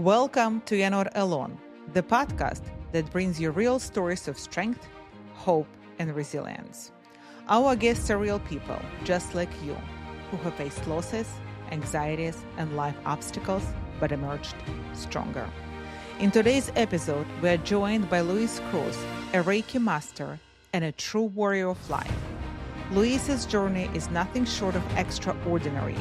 Welcome to You're Not Alone, the podcast that brings you real stories of strength, hope, and resilience. Our guests are real people, just like you, who have faced losses, anxieties, and life obstacles, but emerged stronger. In today's episode, we are joined by Louise Cruz, a Reiki Master and a true warrior of life. Louise's journey is nothing short of extraordinary,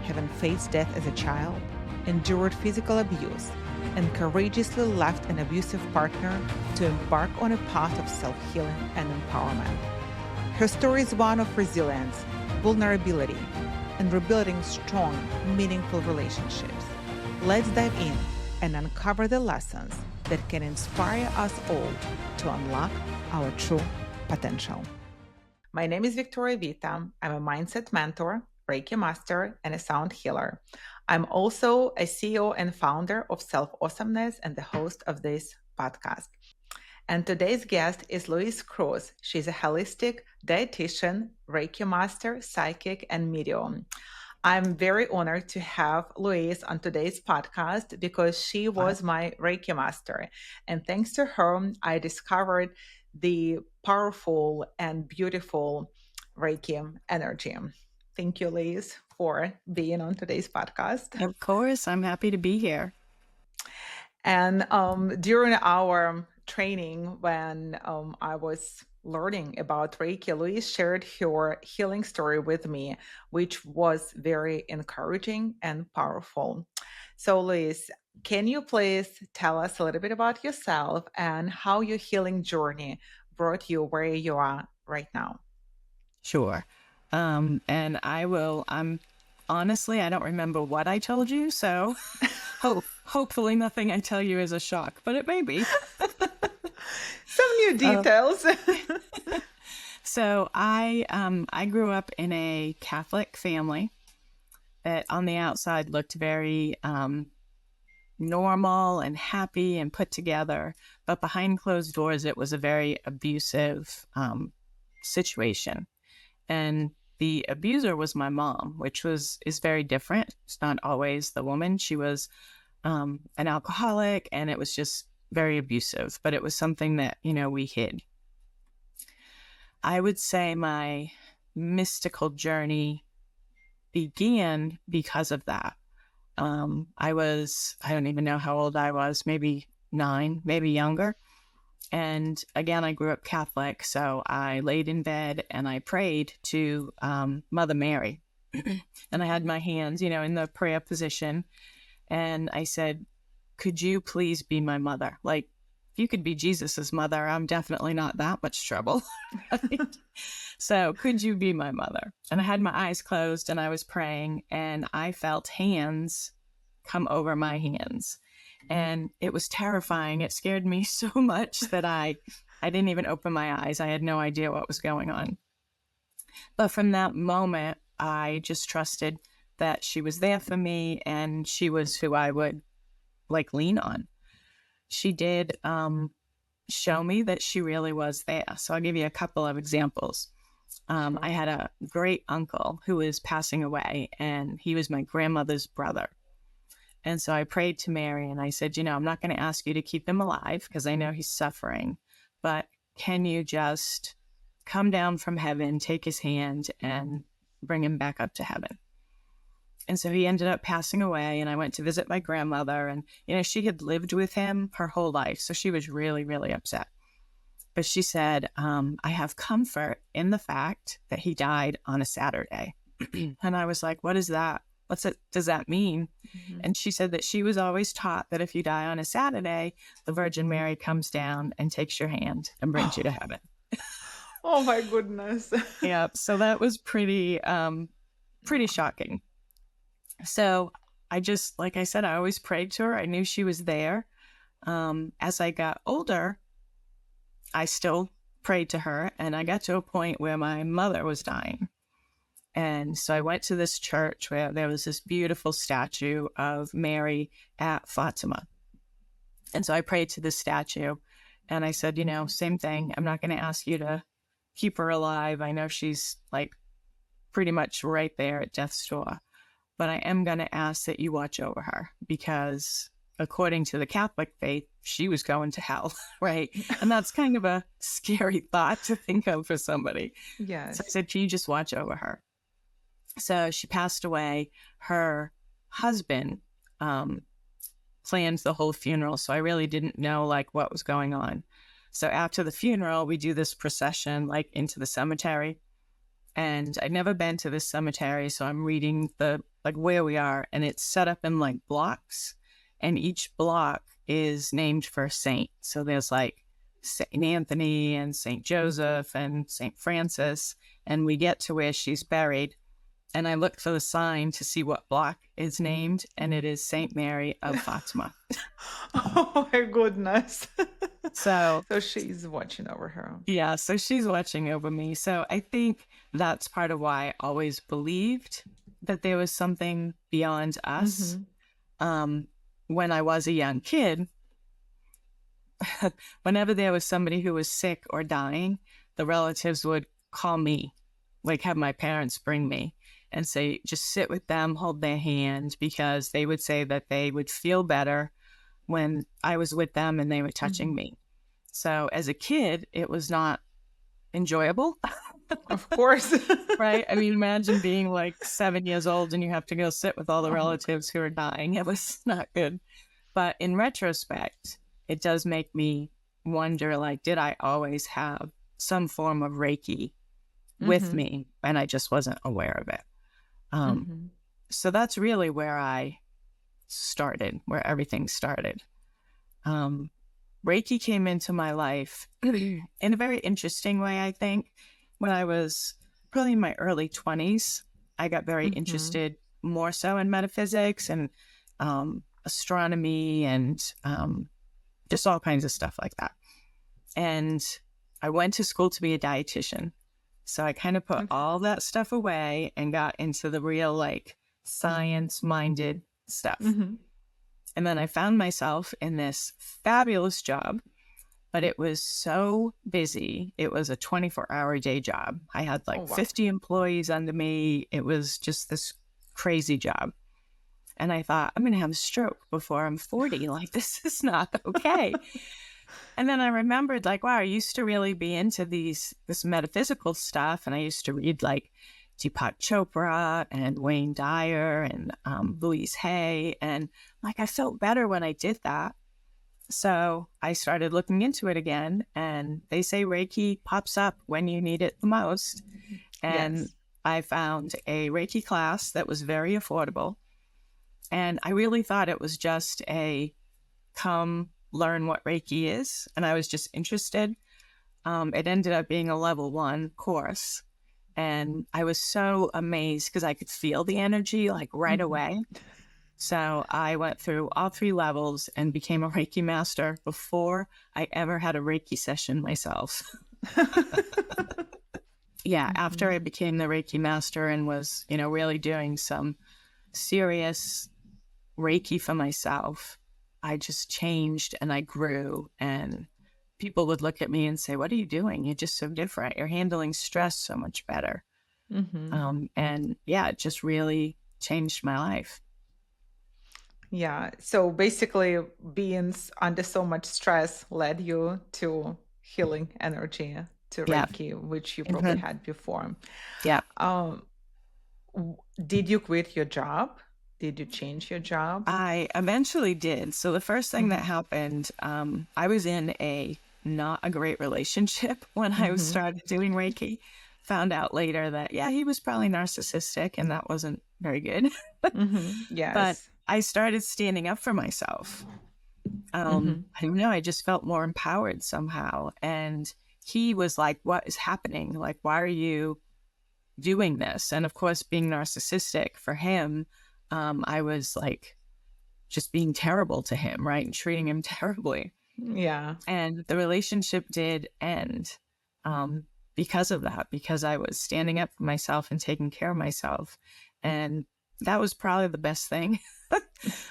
having faced death as a child, endured physical abuse, and courageously left an abusive partner to embark on a path of self-healing and empowerment. Her story is one of resilience, vulnerability, and rebuilding strong, meaningful relationships. Let's dive in and uncover the lessons that can inspire us all to unlock our true potential. My name is Victoria Vita. I'm a mindset mentor, Reiki Master, and a sound healer. I'm also a CEO and founder of Self-Awesomeness and the host of this podcast. And today's guest is Louise Cruz. She's a holistic dietitian, Reiki Master, psychic, and medium. I'm very honored to have Louise on today's podcast because she was my Reiki Master. And thanks to her, I discovered the powerful and beautiful Reiki energy. Thank you, Louise, for being on today's podcast. Of course, I'm happy to be here. And during our training, when I was learning about Reiki, Louise shared her healing story with me, which was very encouraging and powerful. So, Louise, can you please tell us a little bit about yourself and how your healing journey brought you where you are right now? Sure. And I'm honestly, I don't remember what I told you. So hopefully nothing I tell you is a shock, but it may be. Some new details. So I grew up in a Catholic family that on the outside looked very normal and happy and put together, but behind closed doors, it was a very abusive situation. And the abuser was my mom, which is very different. It's not always the woman. She was an alcoholic, and it was just very abusive, but it was something that, we hid. I would say my mystical journey began because of that. I don't even know how old I was, maybe 9, maybe younger. And again, I grew up Catholic, so I laid in bed and I prayed to Mother Mary. And I had my hands, in the prayer position. And I said, could you please be my mother? Like, if you could be Jesus's mother, I'm definitely not that much trouble. Right? So could you be my mother? And I had my eyes closed and I was praying and I felt hands come over my hands. And it was terrifying. It scared me so much that I didn't even open my eyes. I had no idea what was going on. But from that moment, I just trusted that she was there for me and she was who I would lean on. She did show me that she really was there. So I'll give you a couple of examples. I had a great uncle who was passing away, and he was my grandmother's brother. And so I prayed to Mary and I said, I'm not going to ask you to keep him alive because I know he's suffering, but can you just come down from heaven, take his hand and bring him back up to heaven? And so he ended up passing away, and I went to visit my grandmother, and, she had lived with him her whole life. So she was really, really upset. But she said, I have comfort in the fact that he died on a Saturday. And I was like, what is that? Does that mean? Mm-hmm. And she said that she was always taught that if you die on a Saturday, the Virgin Mary comes down and takes your hand and brings you to heaven. Oh my goodness. Yeah. So that was pretty shocking. So I just, like I said, I always prayed to her. I knew she was there. As I got older, I still prayed to her, and I got to a point where my mother was dying. And so I went to this church where there was this beautiful statue of Mary at Fatima. And so I prayed to this statue and I said, same thing. I'm not going to ask you to keep her alive. I know she's pretty much right there at death's door, but I am going to ask that you watch over her because according to the Catholic faith, she was going to hell, right? And that's kind of a scary thought to think of for somebody. So I Yes. said, can you just watch over her? So she passed away. Her husband planned the whole funeral. So I really didn't know like what was going on. So after the funeral, we do this procession like into the cemetery. And I'd never been to this cemetery. So I'm reading the like where we are, and it's set up in like blocks. And each block is named for a saint. So there's like St. Anthony and St. Joseph and St. Francis. And we get to where she's buried. And I looked for the sign to see what block is named, and it is St. Mary of Fatima. Oh my goodness. So She's watching over her. yeah, so she's watching over me. So I think that's part of why I always believed that there was something beyond us. When I was a young kid, whenever there was somebody who was sick or dying, the relatives would call me, like have my parents bring me and say, just sit with them, hold their hand, because they would say that they would feel better when I was with them and they were touching me. So as a kid, it was not enjoyable. Of course. Right? I mean, imagine being like 7 years old and you have to go sit with all the relatives who are dying. It was not good. But in retrospect, it does make me wonder, like, did I always have some form of Reiki with me and I just wasn't aware of it? So that's really where I started, where everything started. Reiki came into my life in a very interesting way, I think. When I was probably in my early 20s, I got very interested more so in metaphysics and astronomy and just all kinds of stuff like that. And I went to school to be a dietitian. So I kind of put all that stuff away and got into the real like science-minded stuff. And then I found myself in this fabulous job, but it was so busy. It was a 24-hour day job. I had like 50 employees under me. It was just this crazy job. And I thought, I'm going to have a stroke before I'm 40. Like, this is not okay. And then I remembered, like, wow, I used to really be into this metaphysical stuff. And I used to read like Deepak Chopra and Wayne Dyer and Louise Hay. And like, I felt better when I did that. So I started looking into it again. And they say Reiki pops up when you need it the most. And I found a Reiki class that was very affordable. And I really thought it was just a come learn what Reiki is. And I was just interested. It ended up being a level 1 course. And I was so amazed because I could feel the energy like right away. So I went through all 3 levels and became a Reiki master before I ever had a Reiki session myself. After I became the Reiki master and was, really doing some serious Reiki for myself, I just changed and I grew, and people would look at me and say, what are you doing? You're just so different. You're handling stress so much better. It just really changed my life. Yeah. So basically, being under so much stress led you to healing energy, to Reiki, which you probably had before. Yeah. Did you quit your job? Did you change your job? I eventually did. So the first thing that happened, I was in not a great relationship when I started doing Reiki. Found out later that, he was probably narcissistic and that wasn't very good. Yes. But I started standing up for myself. I don't know. I just felt more empowered somehow. And he was like, what is happening? Like, why are you doing this? And of course, being narcissistic for him, I was like just being terrible to him, right? And treating him terribly. Yeah. And the relationship did end because of that, because I was standing up for myself and taking care of myself. And that was probably the best thing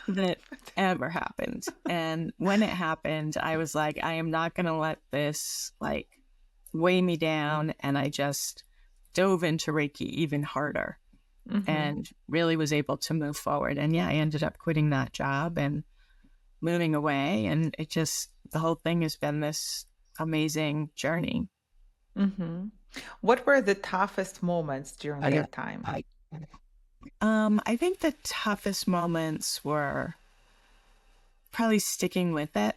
that ever happened. And when it happened, I was like, I am not going to let this like weigh me down. And I just dove into Reiki even harder. And really was able to move forward. And I ended up quitting that job and moving away. And the whole thing has been this amazing journey. Mm-hmm. What were the toughest moments during that time? I think the toughest moments were probably sticking with it.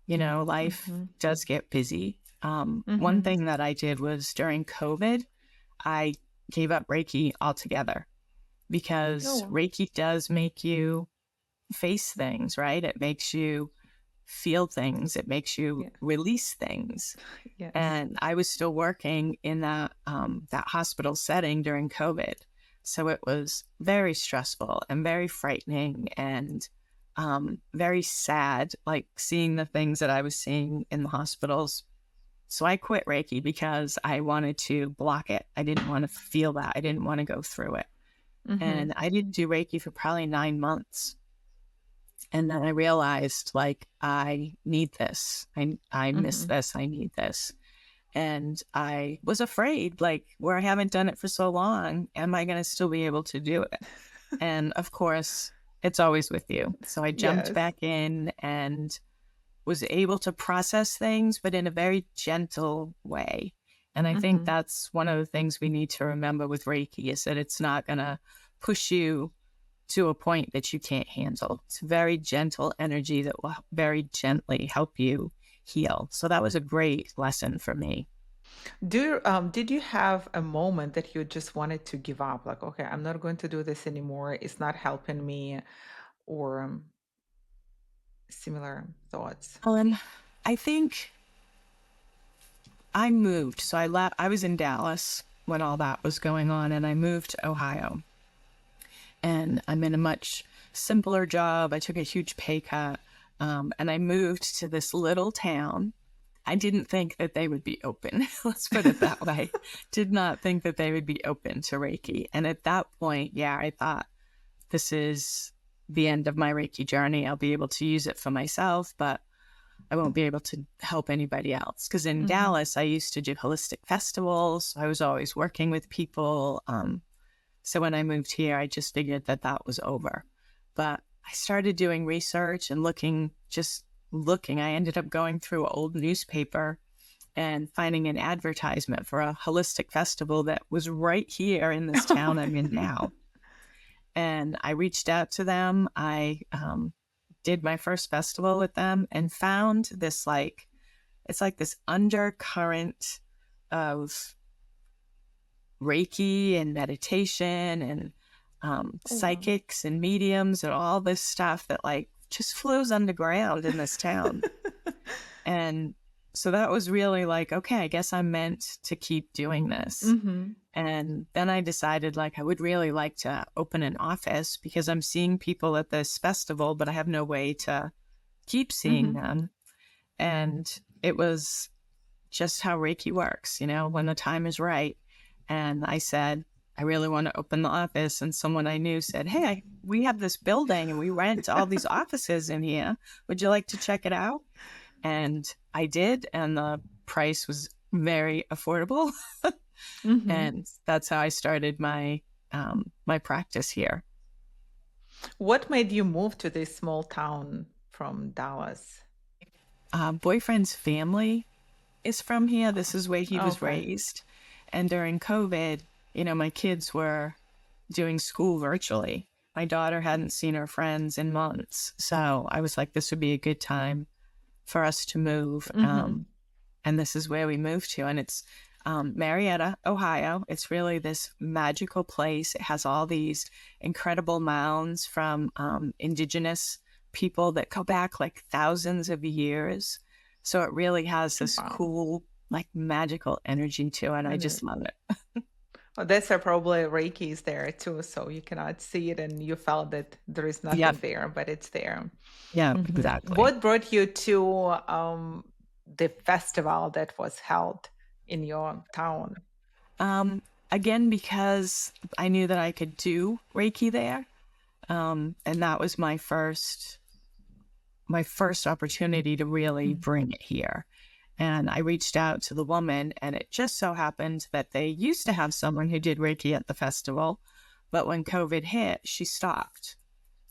Life Mm-hmm. does get busy. One Mm-hmm. thing that I did was during COVID, I gave up Reiki altogether because Oh, Reiki does make you face things, right? It makes you feel things, it makes you yeah. release things. Yes. And I was still working in that hospital setting during COVID. So it was very stressful and very frightening and very sad, like seeing the things that I was seeing in the hospitals. So I quit Reiki because I wanted to block it. I didn't want to feel that. I didn't want to go through it. Mm-hmm. And I didn't do Reiki for probably 9 months. And then I realized, like, I need this. I miss Mm-hmm. this. I need this. And I was afraid, like, where I haven't done it for so long, am I going to still be able to do it? And of course, it's always with you. So I jumped Yes. back in and was able to process things, but in a very gentle way. And I think Mm-hmm. that's one of the things we need to remember with Reiki is that it's not going to push you to a point that you can't handle. It's very gentle energy that will very gently help you heal. So that was a great lesson for me. Did you have a moment that you just wanted to give up? Like, okay, I'm not going to do this anymore. It's not helping me, or similar thoughts. I think I moved. So I was in Dallas when all that was going on, and I moved to Ohio. And I'm in a much simpler job. I took a huge pay cut, and I moved to this little town. I didn't think that they would be open. Let's put it that way. Did not think that they would be open to Reiki. And at that point, yeah, I thought this is the end of my Reiki journey. I'll be able to use it for myself, but I won't be able to help anybody else. Because in Mm-hmm. Dallas, I used to do holistic festivals. I was always working with people. So when I moved here, I just figured that that was over. But I started doing research and just looking. I ended up going through an old newspaper and finding an advertisement for a holistic festival that was right here in this Oh town I'm in my God. now. And I reached out to them. I did my first festival with them and found this it's like this undercurrent of Reiki and meditation and Oh wow. psychics and mediums and all this stuff that like just flows underground in this town. And so that was really like, okay, I guess I'm meant to keep doing this. Mm-hmm. And then I decided like I would really like to open an office because I'm seeing people at this festival, but I have no way to keep seeing Mm-hmm. them. And it was just how Reiki works, when the time is right. And I said, I really want to open the office. And someone I knew said, hey, we have this building and we rent all these offices in here. Would you like to check it out? And I did. And the price was very affordable. Mm-hmm. And that's how I started my practice here. What made you move to this small town from Dallas? Boyfriend's family is from here. This is where he was Okay. raised. And during COVID, my kids were doing school virtually. My daughter hadn't seen her friends in months. So I was like, this would be a good time for us to move. Mm-hmm. And this is where we moved to. And it's Marietta, Ohio. It's really this magical place. It has all these incredible mounds from indigenous people that go back like thousands of years. So it really has this Wow. cool, like magical energy to it. I And just love it. well, that's probably Reiki is there too, so you cannot see it, and you felt that there is nothing Yep. there, but it's there. Yeah, Hmm. exactly. What brought you to the festival that was held in your town? Um, Again, because I knew that I could do Reiki there. And that was my first opportunity to really Mhm. bring it here. And I reached out to the woman, and it just so happened that they used to have someone who did Reiki at the festival, but when COVID hit, she stopped.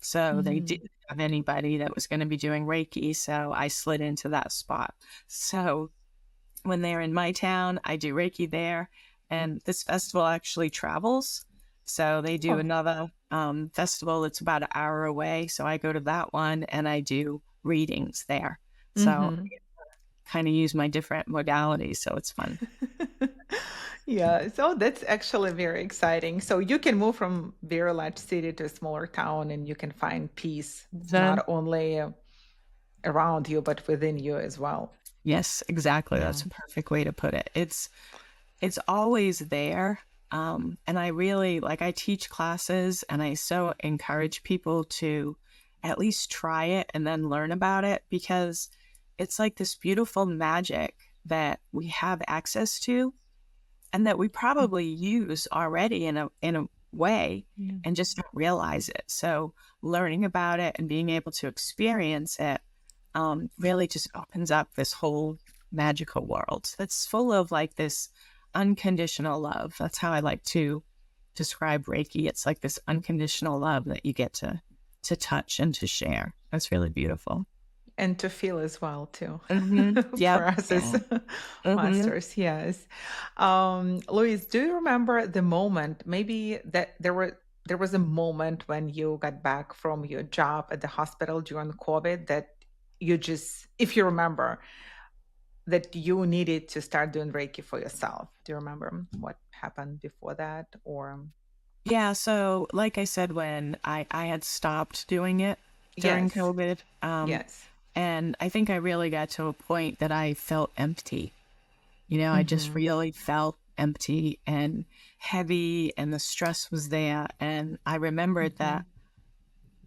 So they Mhm. did of anybody that was going to be doing Reiki. So I slid into that spot. So when they're in my town, I do Reiki there. And this festival actually travels. So they do Oh. another festival that's about an hour away. So I go to that one and I do readings there. So Mm-hmm. kind of use my different modalities. So it's fun. Yeah, so that's actually very exciting. So you can move from very large city to a smaller town and you can find peace Then, not only around you but within you as well. yes, exactly. Yeah. That's a perfect way to put it. It's always there. And I really like, I teach classes and I so encourage people to at least try it and then learn about it, because it's like this beautiful magic that we have access to and that we probably use already in a way Yeah. and just don't realize it. So learning about it and being able to experience it really just opens up this whole magical world that's full of like this unconditional love. That's how I like to describe Reiki. It's like this unconditional love that you get to touch and to share. That's really beautiful. And to feel as well too. For Yep. us as Yeah. hmm masters, yes. Louise, do you remember the moment, maybe that there was a moment when you got back from your job at the hospital during COVID that you just, if you remember, that you needed to start doing Reiki for yourself? Do you remember what happened before that? Or Yeah. So, like I said, when I had stopped doing it during yes, COVID, yes. and I think I really got to a point that I felt empty. You know, I just Mm-hmm. really felt empty and heavy, and the stress was there. And I remembered Mm-hmm. that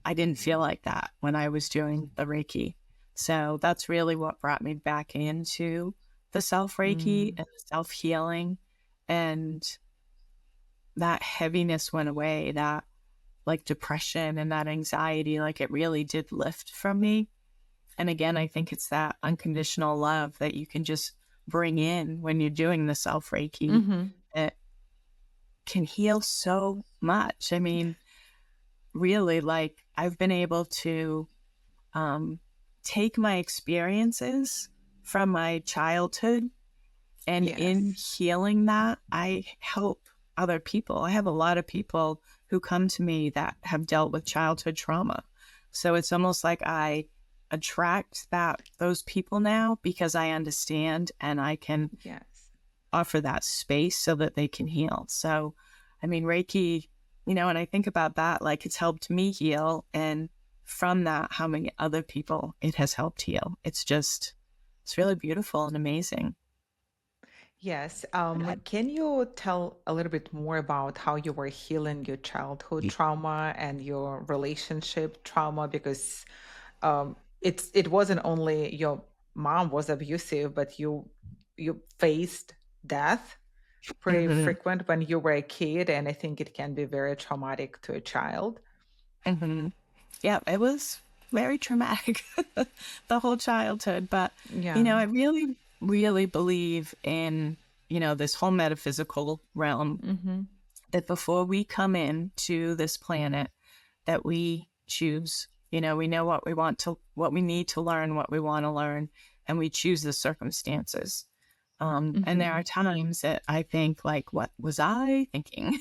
I didn't feel like that when I was doing the Reiki. So that's really what brought me back into the self Reiki Mm. and the self healing. And that heaviness went away, that like depression and that anxiety, like it really did lift from me. And again, I think it's that unconditional love that you can just bring in when you're doing the self Reiki. Mm-hmm. It can heal so much. I mean, really, like I've been able to um, take my experiences from my childhood, and in Yes. healing that, I help other people. I have a lot of people who come to me that have dealt with childhood trauma. So it's almost like I attract those people now because I understand and I can Yes. offer that space so that they can heal. So, I mean, Reiki, and I think about that, like it's helped me heal. And from that, how many other people it has helped heal. It's really beautiful and amazing. Yes. Can you tell a little bit more about how you were healing your childhood trauma and your relationship trauma? Because it wasn't only your mom was abusive, but you faced death pretty hmm frequent when you were a kid, and I think it can be very traumatic to a child. hmm Yeah, it was very traumatic, the whole childhood. But, Yeah. I really, really believe in, this whole metaphysical realm, Mm-hmm. that before we come in to this planet, that we choose. We know what we need to learn, what we want to learn, and we choose the circumstances. And there Mm-hmm. are times that I think, like, what was I thinking?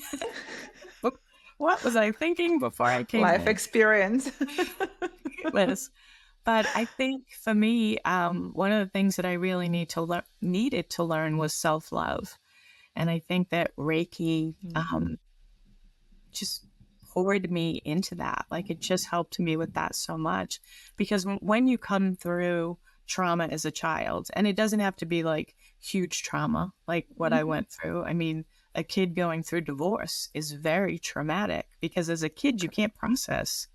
What was I thinking before I came Life in? experience. Yes. But I think for me, one of the things that I really needed to learn was self love, and I think that Reiki just poured me into that. Like it just helped me with that so much, because when you come through trauma as a child, and it doesn't have to be like huge trauma like what I Mhm. went through. I mean, a kid going through divorce is very traumatic because as a kid you can't process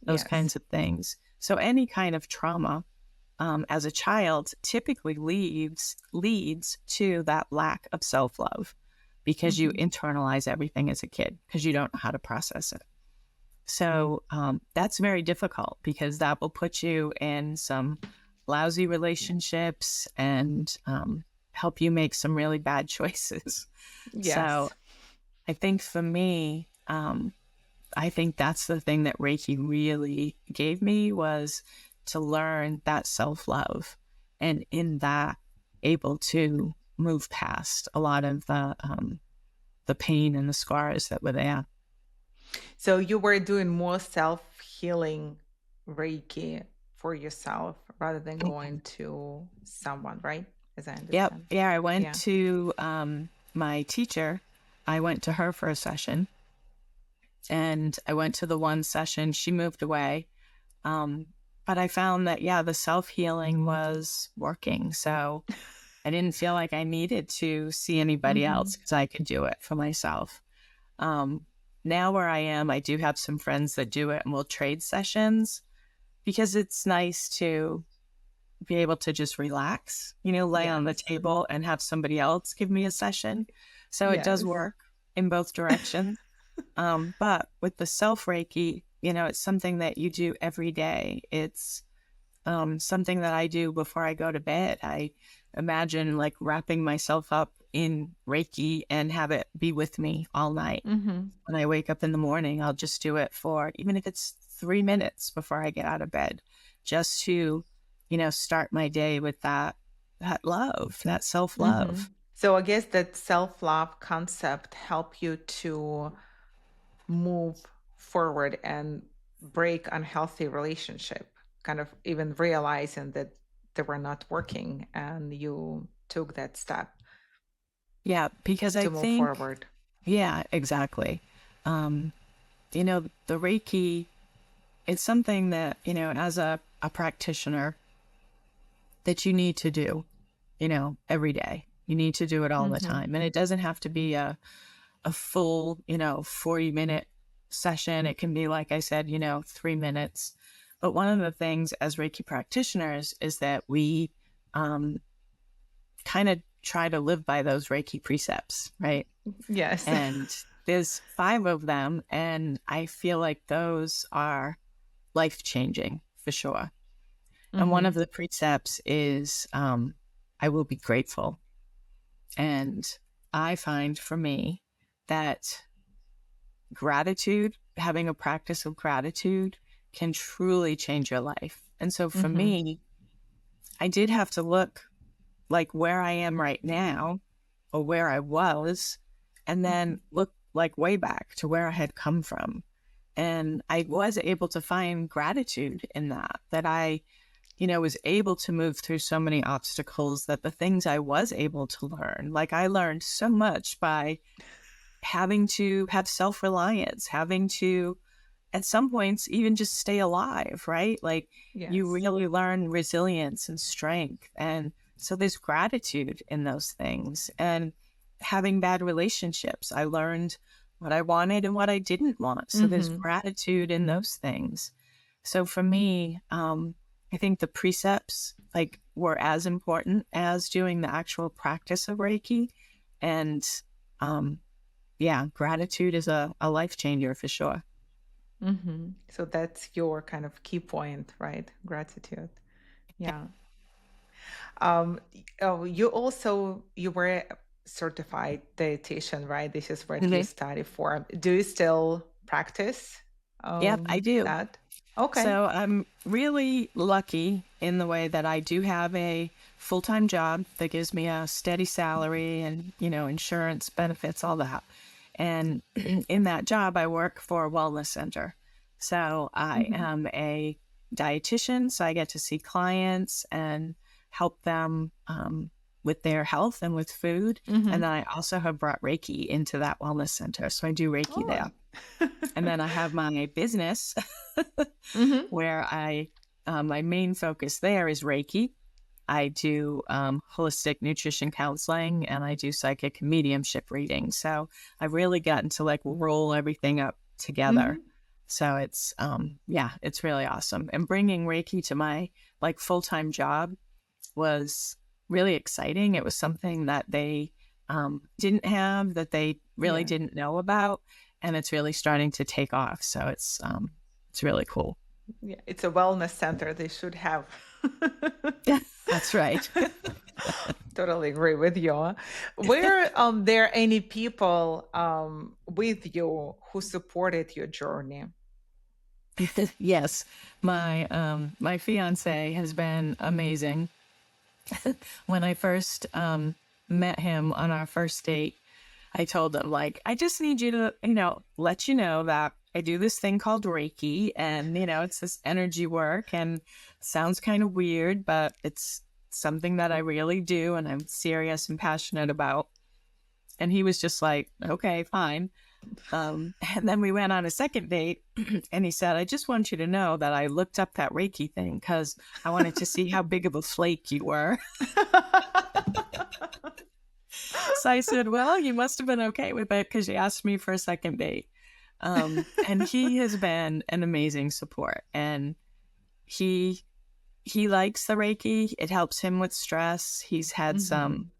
those Yes. kinds of things. So any kind of trauma as a child typically leads to that lack of self love, because you Mhm. internalize everything as a kid because you don't know how to process it. So that's very difficult because that will put you in some lousy relationships and help you make some really bad choices. So Yes. I think for me, I think that's the thing that Reiki really gave me, was to learn that self-love, and in that able to move past a lot of the pain and the scars that were there. So you were doing more self-healing Reiki for yourself rather than going to someone, right? As I Yep. understand. Yeah, I went Yeah. to my teacher. I went to her for a session, and I went to the one session. She moved away. But I found that, yeah, the self-healing was working. So I didn't feel like I needed to see anybody Mm-hmm. else because I could do it for myself. Um, Now where I am, I do have some friends that do it, and we'll trade sessions, because it's nice to be able to just relax, lay on the Yes. table and have somebody else give me a session. So it does Yes. work in both directions. But with the self Reiki, it's something that you do every day. It's something that I do before I go to bed. I imagine like wrapping myself up in Reiki and have it be with me all night. Mm-hmm. When I wake up in the morning, I'll just do it for, even if it's 3 minutes before I get out of bed, just to, start my day with that love, that Mm-hmm. self-love. So I guess that self-love concept help you to move forward and break unhealthy relationship, kind of even realizing that they were not working and you took that step Yeah, because I to move think, forward. yeah, exactly. Um, the Reiki, it's something that, as a practitioner, that you need to do, every day. You need to do it all the Mm-hmm. time. And it doesn't have to be a full, 40-minute session. It can be, like I said, 3 minutes. But one of the things as Reiki practitioners is that we um, kind of try to live by those Reiki precepts, right? Yes. And there's 5 of them. And I feel like those are life changing for sure. And one Mm-hmm. of the precepts is I will be grateful. And I find for me that gratitude, having a practice of gratitude, can truly change your life. And so for Mm-hmm. me, I did have to look like where I am right now or where I was, and then look like way back to where I had come from. And I was able to find gratitude in that I, was able to move through so many obstacles, that the things I was able to learn, like I learned so much by having to have self reliance, having to, at some points, even just stay alive, right? Like you Yes. really learn resilience and strength. And so there's gratitude in those things. And having bad relationships, I learned what I wanted and what I didn't want. So there's Mm-hmm. gratitude in those things. So for me, I think the precepts like were as important as doing the actual practice of Reiki. And um, yeah, gratitude is a life changer for sure. Mm-hmm. So that's your kind of key point, right? Gratitude. Yeah. Oh, you were a certified dietitian, right? This is what you Mhm. study for. Do you still practice Yep, I do. that? Okay. So I'm really lucky in the way that I do have a full-time job that gives me a steady salary and, insurance benefits, all that. And in that job, I work for a wellness center. So I Mm-hmm. am a dietitian. So I get to see clients and help them with their health and with food. Mm-hmm. And then I also have brought Reiki into that wellness center. So I do Reiki Oh. there. And then I have my business Mm-hmm. where my main focus there is Reiki. I do holistic nutrition counseling, and I do psychic mediumship reading. So I've really gotten to like roll everything up together. Mm-hmm. So it's yeah, it's really awesome. And bringing Reiki to my like full-time job was really exciting. It was something that they didn't have, that they really Yeah. didn't know about, and it's really starting to take off. So it's really cool. Yeah. It's a wellness center. They should have. Yeah, that's right. Totally agree with you. Were there any people with you who supported your journey? Yes, my fiance has been amazing. When I first met him on our first date, I told him, like, I just need you to, let you know that I do this thing called Reiki, and it's this energy work, and sounds kind of weird, but it's something that I really do and I'm serious and passionate about. And he was just like, okay, fine. And then we went on a second date, and he said, I just want you to know that I looked up that Reiki thing because I wanted to see how big of a flake you were. So I said, well, you must have been okay with it because you asked me for a second date. And he has been an amazing support. And he likes the Reiki. It helps him with stress. He's had some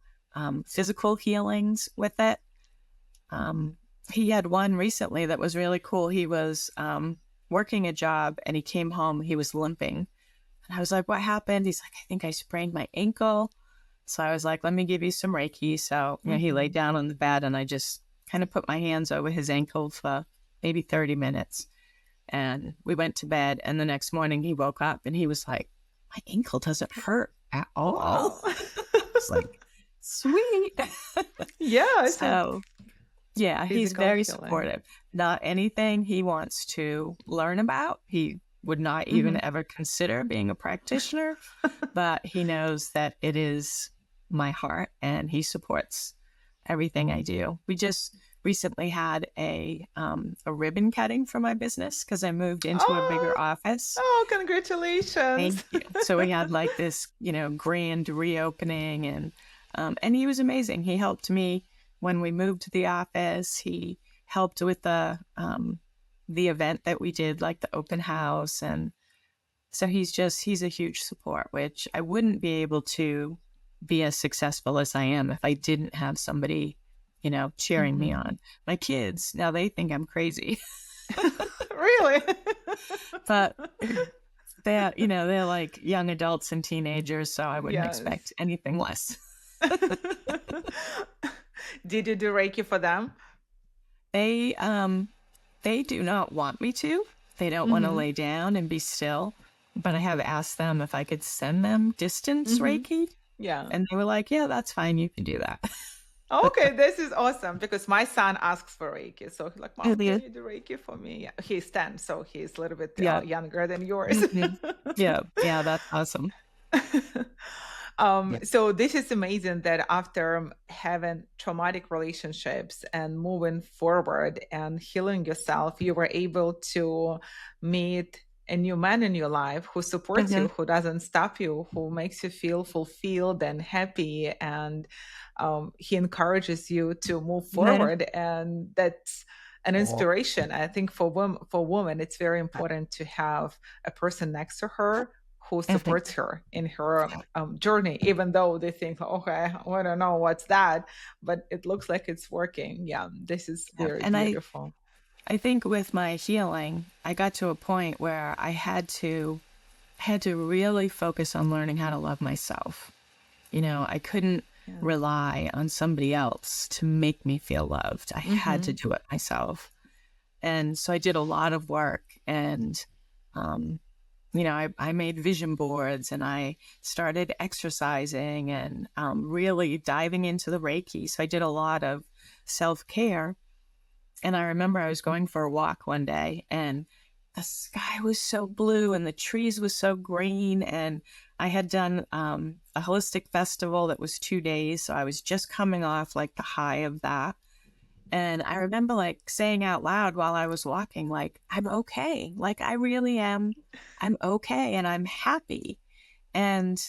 physical healings with it. He had one recently that was really cool. He was working a job and he came home. He was limping. And I was like, what happened? He's like, I think I sprained my ankle. So I was like, let me give you some Reiki. So he laid down on the bed and I just kind of put my hands over his ankle for maybe 30 minutes. And we went to bed. And the next morning he woke up and he was like, my ankle doesn't hurt at all. Wow. It's like, sweet. Yeah. So yeah, he's Physical very healing. supportive. Not anything he wants to learn about. He would not even ever consider being a practitioner, but he knows that it is my heart and he supports everything I do. We just recently had a ribbon cutting for my business because I moved into a bigger office. Oh, congratulations. Thank you. So we had like this, grand reopening and he was amazing. He helped me when we moved to the office. He helped with the event that we did, like the open house. And so he's a huge support, which I wouldn't be able to be as successful as I am if I didn't have somebody, cheering me on. My kids, now they think I'm crazy. Really? But they're like young adults and teenagers, so I wouldn't expect anything less. Did you do Reiki for them? They do not want me to. They don't want to lay down and be still. But I have asked them if I could send them distance Reiki. Yeah. And they were like, yeah, that's fine. You can do that. Okay, this is awesome because my son asks for Reiki. So he's like, Mom, can you do Reiki for me? Yeah. He's 10, so he's a little bit younger than yours. Yeah, that's awesome. So this is amazing that after having traumatic relationships and moving forward and healing yourself, you were able to meet a new man in your life who supports you, who doesn't stop you, who makes you feel fulfilled and happy, and he encourages you to move forward. And that's an inspiration. I think for women, it's very important to have a person next to her who supports her in her journey, even though they think, okay, I don't know what's that, but it looks like it's working. Yeah, this is very beautiful. I think with my healing, I got to a point where I had to really focus on learning how to love myself. I couldn't rely on somebody else to make me feel loved. I had to do it myself. And so I did a lot of work and, I made vision boards and I started exercising and really diving into the Reiki. So I did a lot of self-care. And I remember I was going for a walk one day and the sky was so blue and the trees was so green. And I had done a holistic festival that was 2 days. So I was just coming off like the high of that. And I remember like saying out loud while I was walking, like, I'm okay. Like I really am. I'm okay. And I'm happy. And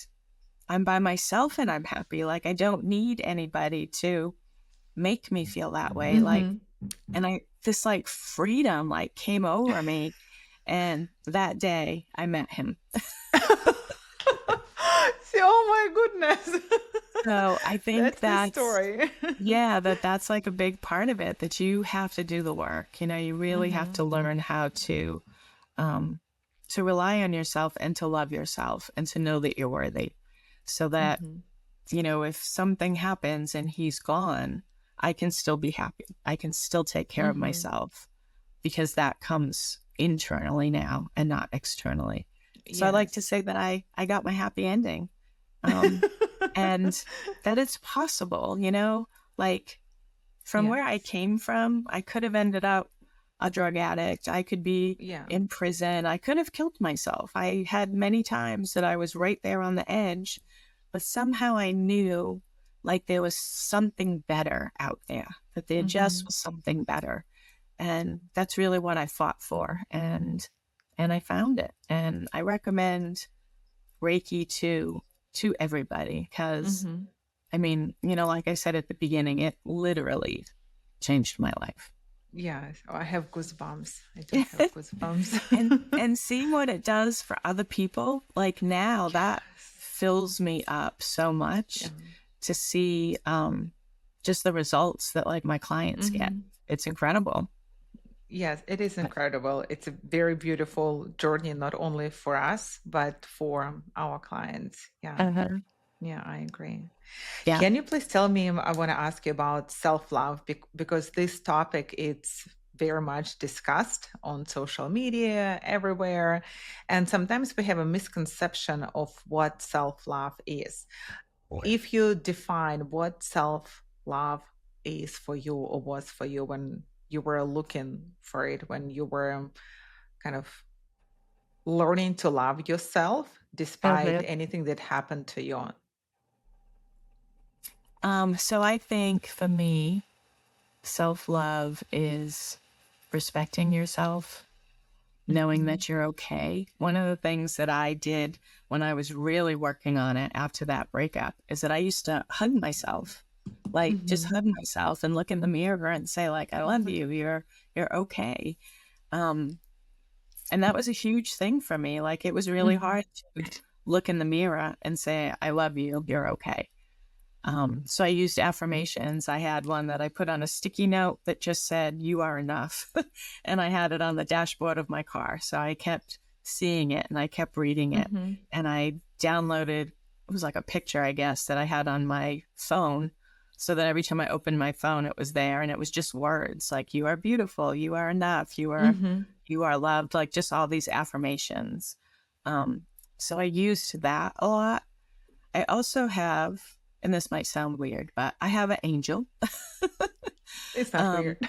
I'm by myself and I'm happy. Like I don't need anybody to make me feel that way. Like, and this like freedom like came over me. And that day I met him. Oh my goodness. So I think that's the story. that's like a big part of it, that you have to do the work. You really have to learn how to rely on yourself and to love yourself and to know that you're worthy, so that if something happens and he's gone, I can still be happy. I can still take care of myself, because that comes internally now and not externally. So I like to Yes. say that I got my happy ending, and that it's possible, like from where I Yes. came from, I could have ended up a drug addict. I could be Yeah. in prison. I could have killed myself. I had many times that I was right there on the edge, but somehow I knew like there was something better out there, that there just was something better. And that's really what I fought for. And I found it. And I recommend Reiki to everybody, because I mean, like I said at the beginning, it literally changed my life. Yes. Oh, I have goosebumps. I do have goosebumps. and seeing what it does for other people, like now that Yes. fills me up so much Yeah. to see just the results that like my clients get. It's incredible. Yes, it is incredible. It's a very beautiful journey, not only for us, but for our clients. Yeah. Uh-huh. Yeah, I agree. Yeah. Can you please tell me, I want to ask you about self-love because this topic it's very much discussed on social media everywhere. And sometimes we have a misconception of what self-love is. If you define what self-love is for you or was for you when you were looking for it, when you were kind of learning to love yourself despite Uh-huh. anything that happened to you. So I think for me, self-love is respecting yourself, knowing that you're okay. One of the things that I did when I was really working on it after that breakup is that I used to hug myself, like just hug myself and look in the mirror and say like, I love you. You're okay. And that was a huge thing for me. Like it was really hard to look in the mirror and say, I love you. You're okay. So I used affirmations. I had one that I put on a sticky note that just said, you are enough. And I had it on the dashboard of my car. So I kept seeing it and I kept reading it. And I downloaded, it was like a picture, I guess, that I had on my phone. So that every time I opened my phone, it was there. And it was just words like, you are beautiful, you are enough, you are loved, like just all these affirmations. So I used that a lot. I also have, and this might sound weird, but I have an angel. It's not weird.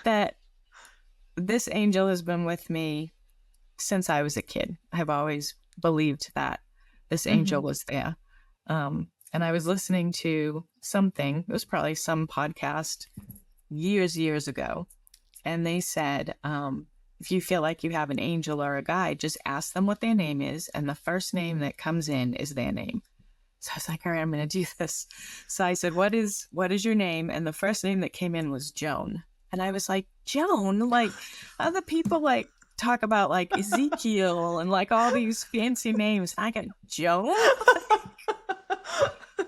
That this angel has been with me since I was a kid. I've always believed that this angel was there. And I was listening to something, it was probably some podcast years ago. And they said, if you feel like you have an angel or a guide, just ask them what their name is. And the first name that comes in is their name. So I was like, all right, I'm going to do this. So I said, what is your name? And the first name that came in was Joan. And I was like, Joan? Like other people like talk about like Ezekiel and like all these fancy names. I got Joan.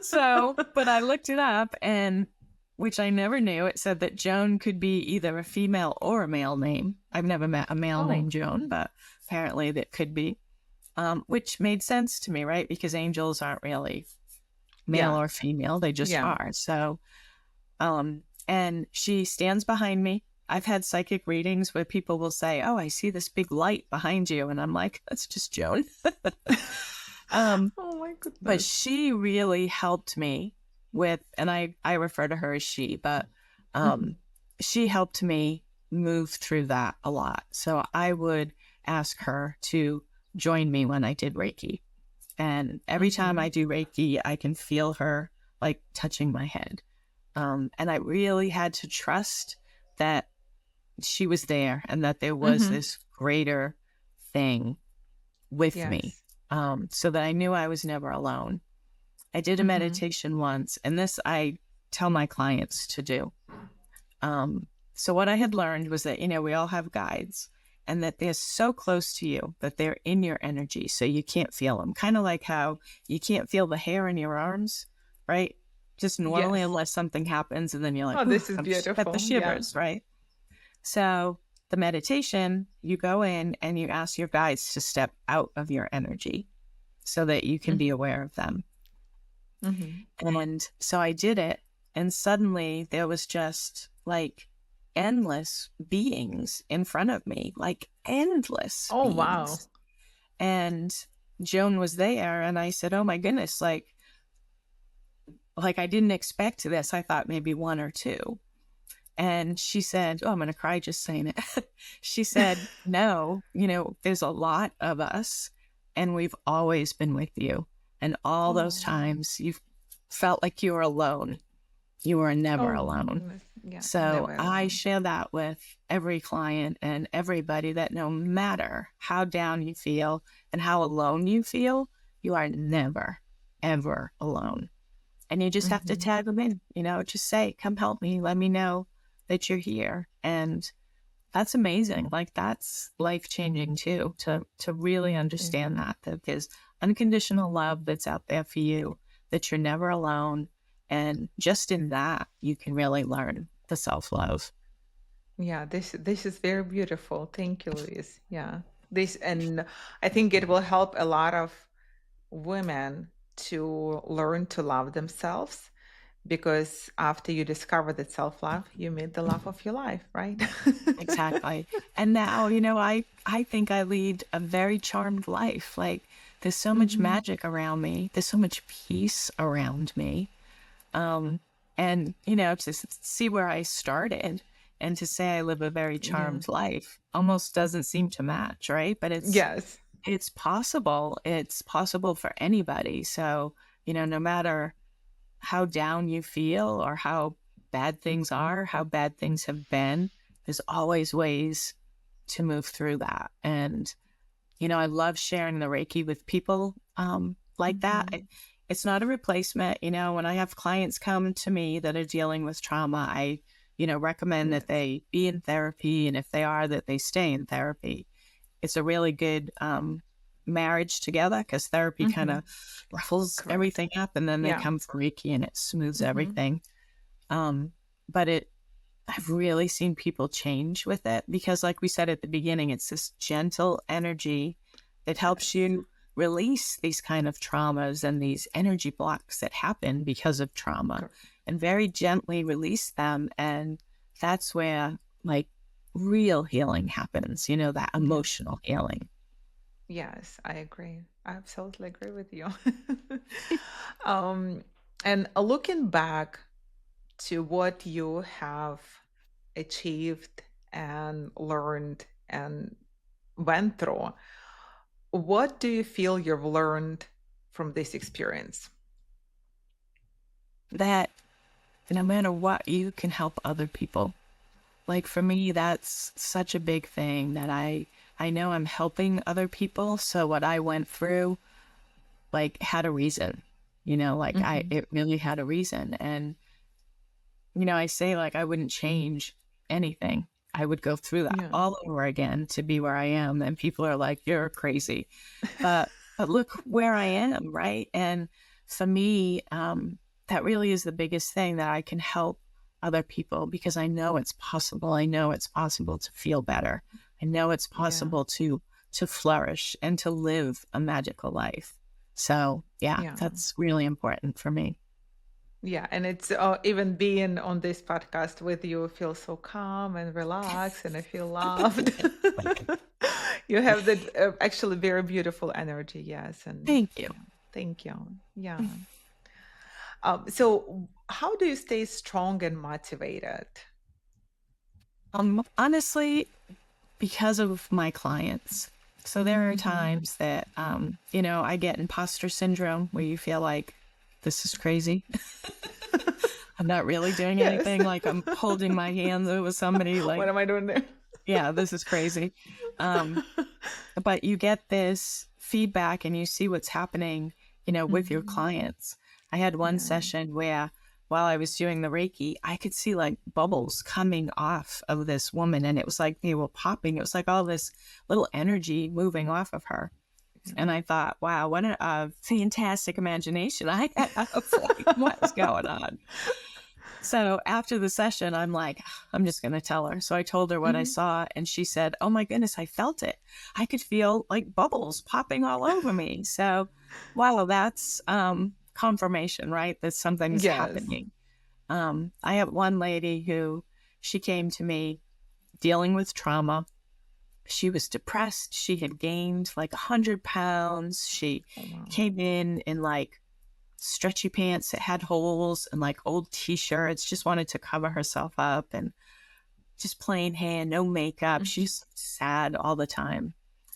So, but I looked it up, and which I never knew. It said that Joan could be either a female or a male name. I've never met a male named Joan, but apparently that could be. Which made sense to me, right? Because angels aren't really male or female. They just are. So, and she stands behind me. I've had psychic readings where people will say, oh, I see this big light behind you. And I'm like, that's just Joan. Oh my goodness. But she really helped me with, and I refer to her as she, but she helped me move through that a lot. So I would ask her to join me when I did Reiki. And every time I do Reiki, I can feel her like touching my head. And I really had to trust that she was there and that there was this greater thing with me, so that I knew I was never alone. I did a meditation once, and this I tell my clients to do. So what I had learned was that, we all have guides, and that they're so close to you that they're in your energy, so you can't feel them. Kind of like how you can't feel the hair in your arms, right? Just normally, unless something happens, and then you're like, oh, this is I'm beautiful. got the shivers, right? So the meditation, you go in and you ask your guides to step out of your energy so that you can be aware of them. And so I did it. And suddenly there was just like endless beings in front of me, like endless Oh, wow. beings. And Joan was there. And I said, oh my goodness, like I didn't expect this. I thought maybe one or two. And she said, oh, I'm going to cry just saying it. She said, no, there's a lot of us and we've always been with you. And all those Oh, times you felt like you were alone. You were never oh my alone. goodness. Yeah, So never I alone. share that with every client and everybody that no matter how down you feel and how alone you feel, you are never, ever alone. And you just have to tag them in, just say, come help me. Let me know that you're here. And that's amazing. Like that's life changing too, to really understand that there's unconditional love that's out there for you, that you're never alone. And just in that, you can really learn the self-love. Yeah, this is very beautiful. Thank you, Louise. Yeah. This, and I think it will help a lot of women to learn to love themselves, because after you discover that self-love, you meet the love of your life, right? Exactly. And now, I think I lead a very charmed life. Like there's so much Hmm. magic around me. There's so much peace around me. And, to see where I started and to say I live a very Yeah. charmed life almost doesn't seem to match, right? But Yes. it's possible. It's possible for anybody. So, no matter how down you feel or how bad things are, how bad things have been, there's always ways to move through that. And I love sharing the Reiki with people like that. Hmm. It's not a replacement. When I have clients come to me that are dealing with trauma, I, recommend that Yes. they be in therapy. And if they are, that they stay in therapy. It's a really good marriage together because therapy kind Hmm. of ruffles Correct. everything up and then they Yeah. come for Reiki and it smooths Hmm. everything. Um, but I've really seen people change with it because, like we said at the beginning, it's this gentle energy that helps Yes. you release these kind of traumas and these energy blocks that happen because of trauma Correct. and very gently release them. And that's where, like, real healing happens, that Yes. emotional healing. Yes, I agree. I absolutely agree with you. um, and looking back to what you have achieved and learned and went through, what do you feel you've learned from this experience? That no matter what, you can help other people. Like for me, that's such a big thing that I know I'm helping other people. So what I went through, like, had a reason, like Hmm. it really had a reason. And, I say like I wouldn't change anything. I would go through that Yeah. all over again to be where I am. And people are like, you're crazy. But look where I am, right? And for me, that really is the biggest thing, that I can help other people because I know it's possible. I know it's possible to feel better. I know it's Yeah. possible to flourish and to live a magical life. So yeah, Yeah. that's really important for me. Yeah. And it's even being on this podcast with you feels so calm and relaxed, and I feel loved. You have that actually very beautiful energy. Yes. And Thank you. yeah, thank you. Yeah. So, how do you stay strong and motivated? Honestly, because of my clients. So there are Hmm. times that, I get imposter syndrome where you feel like this is crazy. I'm not really doing Yes. anything. Like I'm holding my hands over somebody like, What am I doing there? yeah, this is crazy. Um, but you get this feedback and you see what's happening, with your Hmm. clients. I had one Yeah. session where while I was doing the Reiki, I could see like bubbles coming off of this woman and it was like they were popping. It was like all this little energy moving off of her. And I thought, wow, what a fantastic imagination I have. Like, what's going on? So after the session, I'm like, I'm just going to tell her. So I told her what I Hmm. saw, and she said, oh my goodness, I felt it. I could feel like bubbles popping all over me. So, wow, that's confirmation, right? That something's Yes. happening. I have one lady who she came to me dealing with trauma. She was depressed. She had gained like 100 pounds. She Oh, wow. came in like stretchy pants that had holes and like old t-shirts, just wanted to cover herself up and just plain hair, no makeup. Mhm. She's sad all the time.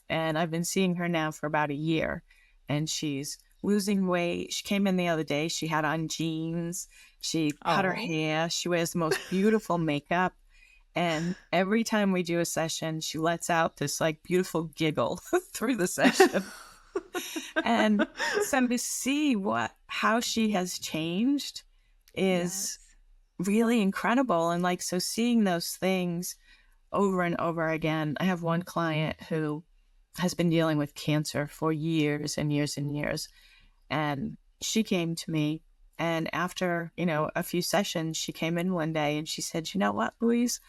And I've been seeing her now for about a year and she's losing weight. She came in the other day. She had on jeans. She cut her Oh. hair. She wears the most beautiful makeup. And every time we do a session, she lets out this like beautiful giggle through the session. And so to see how she has changed is Yes. really incredible. And like, so seeing those things over and over again. I have one client who has been dealing with cancer for years and years and years. And she came to me, and after, a few sessions, she came in one day and she said, "You know what, Louise?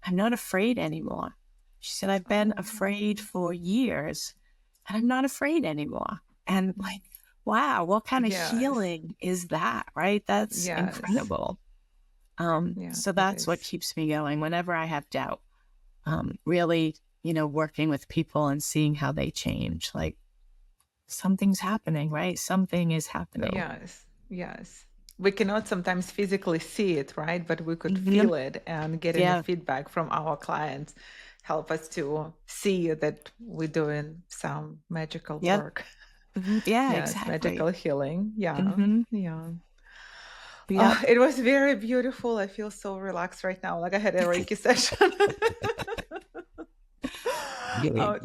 I'm not afraid anymore." She said, "I've been Oh, afraid for years and I'm not afraid anymore." And like, wow, what kind of yes. healing is that, right? That's Yes. incredible. Yeah, So it that's what is. keeps me going whenever I have doubt. Really, working with people and seeing how they change. Like something's happening, right? Something is happening. Yes. Yes. We cannot sometimes physically see it, right? But we could Mhm. feel it, and getting the Yeah. feedback from our clients help us to see that we're doing some magical Yeah. work. Yeah, Yes, magical exactly. healing. Yeah. Hmm. Yeah. Yep. It was very beautiful. I feel so relaxed right now, like I had a Reiki session.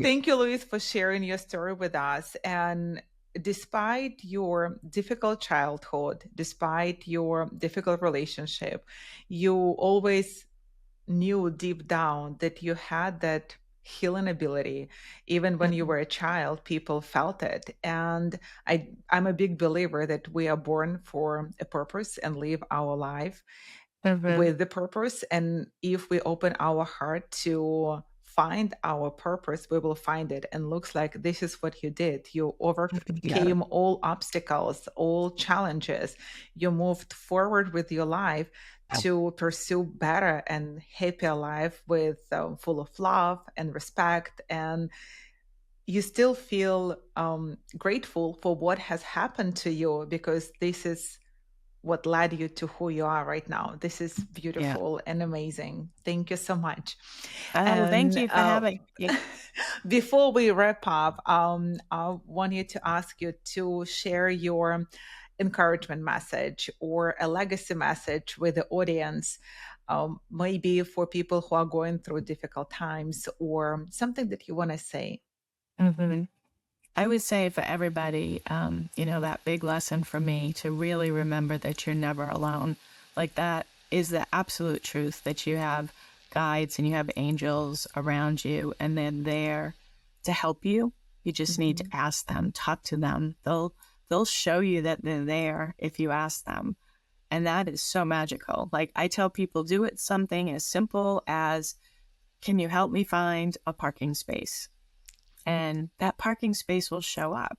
Thank you, Louise, for sharing your story with us. And despite your difficult childhood, despite your difficult relationship, you always knew deep down that you had that healing ability. Even when you Mhm. were a child, people felt it. And I'm a big believer that we are born for a purpose and live our life Mhm. with the purpose. And if we open our heart to find our purpose, we will find it. And looks like this is what you did. You Yeah. overcame all obstacles, all challenges. You moved forward with your life to pursue better and happier life with full of love and respect. And you still feel grateful for what has happened to you, because this is what led you to who you are right now. This is Yeah. beautiful and amazing. Thank you so much. Well, thank And you for having you. before we wrap up, I want you to ask you to share your encouragement message or a legacy message with the audience, maybe for people who are going through difficult times, or something that you want to say. Mhm. I would say for everybody, that big lesson for me to really remember that you're never alone. Like that is the absolute truth that you have guides and you have angels around you and they're there to help you. You just need to Mhm. ask them, talk to them. They'll show you that they're there if you ask them. And that is so magical. Like I tell people, do it something as simple as, can you help me find a parking space? And that parking space will show up.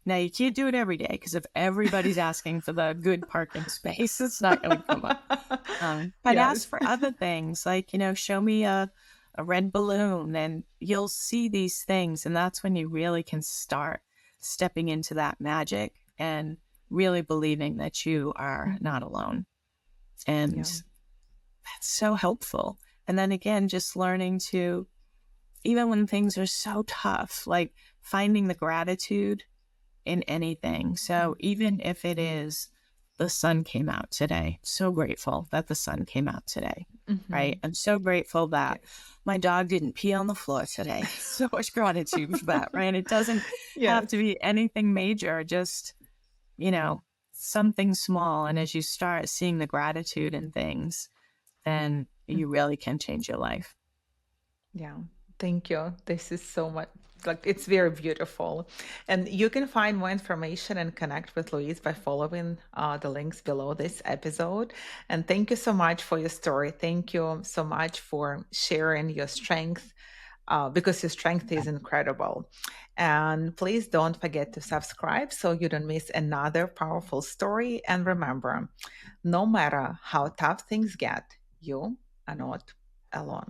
Now, you can't do it every day because if everybody's asking for the good parking space, it's not going to come up. But ask Yes. for other things like, show me a red balloon and you'll see these things. And that's when you really can start stepping into that magic and really believing that you are Mhm. not alone. And Yeah. that's so helpful. And then again, just learning to, even when things are so tough, like finding the gratitude in anything. So even if it is the sun came out today, so grateful that the sun came out today, right? Mhm. I'm so grateful that Yes. my dog didn't pee on the floor today. So much gratitude for that, right? It doesn't have to Yes. be anything major, just, you know, something small. And as you start seeing the gratitude in things, then you really can change your life. Yeah, thank you. This is so much, like, it's very beautiful. And you can find more information and connect with Louise by following the links below this episode. And thank you so much for your story. Thank you so much for sharing your strength, because your strength is incredible. And please don't forget to subscribe so you don't miss another powerful story. And remember, no matter how tough things get, you are not alone.